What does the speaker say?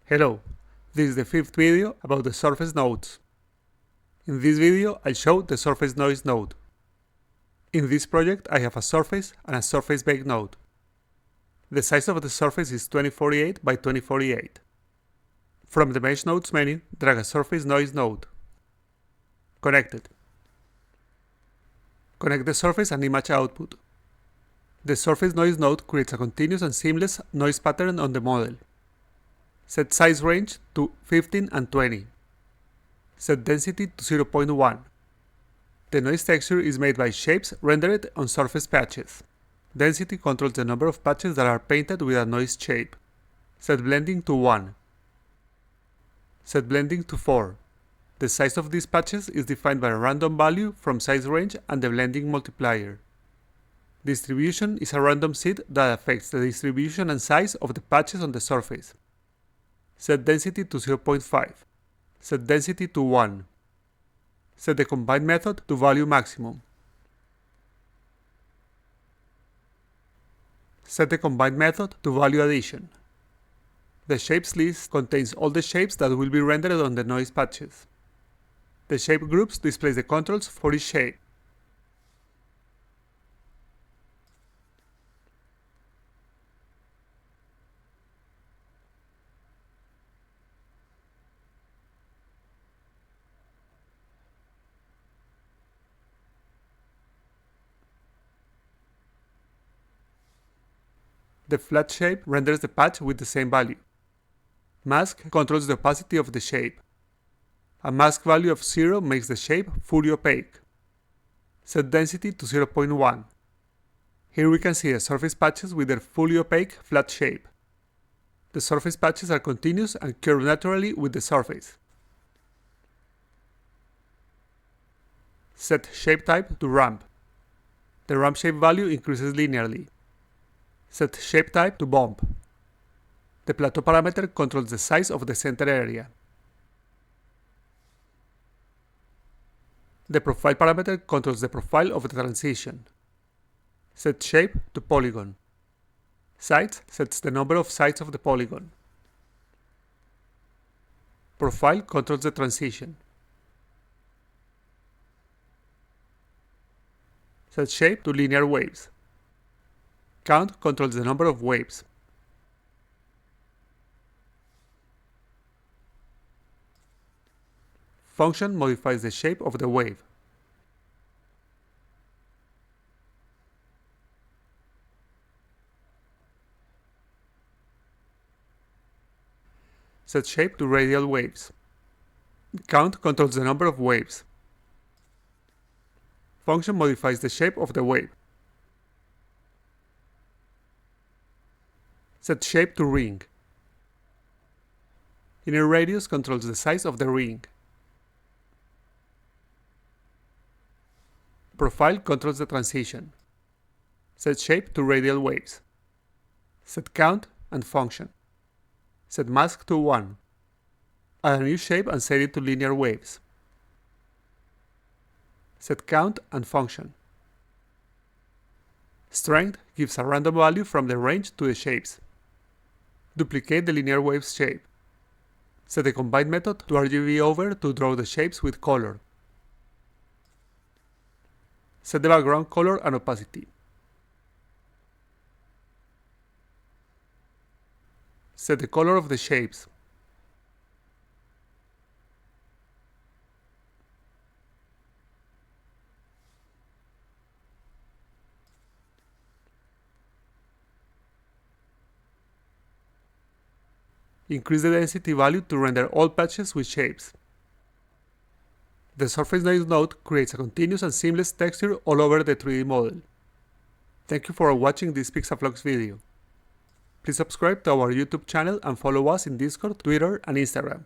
Hello, this is the 5th video about the surface nodes. In this video I'll show the surface noise node. In this project I have a surface and a surface bake node. The size of the surface is 2048 by 2048. From the Mesh Nodes menu, drag a surface noise node. Connected. Connect the surface and image output. The surface noise node creates a continuous and seamless noise pattern on the model. Set size range to 15 and 20. Set density to 0.1. The noise texture is made by shapes rendered on surface patches. Density controls the number of patches that are painted with a noise shape. Set blending to 1. Set blending to 4. The size of these patches is defined by a random value from size range and the blending multiplier. Distribution is a random seed that affects the distribution and size of the patches on the surface. Set density to 0.5. Set density to 1. Set the combine method to value maximum. Set the combine method to value addition. The shapes list contains all the shapes that will be rendered on the noise patches. The shape groups displays the controls for each shape. The flat shape renders the patch with the same value. Mask controls the opacity of the shape. A mask value of 0 makes the shape fully opaque. Set density to 0.1. Here we can see the surface patches with their fully opaque flat shape. The surface patches are continuous and curve naturally with the surface. Set shape type to ramp. The ramp shape value increases linearly. Set shape type to bump. The plateau parameter controls the size of the center area. The profile parameter controls the profile of the transition. Set shape to polygon. Sides sets the number of sides of the polygon. Profile controls the transition. Set shape to linear waves. Count controls the number of waves. Function modifies the shape of the wave. Set shape to radial waves. Count controls the number of waves. Function modifies the shape of the wave. Set shape to ring. Inner radius controls the size of the ring. Profile controls the transition. Set shape to radial waves. Set count and function. Set mask to 1. Add a new shape and set it to linear waves. Set count and function. Strength gives a random value from the range to the shapes. Duplicate the linear waves shape. Set the combine method to RGB over to draw the shapes with color. Set the background color and opacity. Set the color of the shapes. Increase the density value to render all patches with shapes. The surface noise node creates a continuous and seamless texture all over the 3D model. Thank you for watching this PixaFlux video. Please subscribe to our YouTube channel and follow us in Discord, Twitter, and Instagram.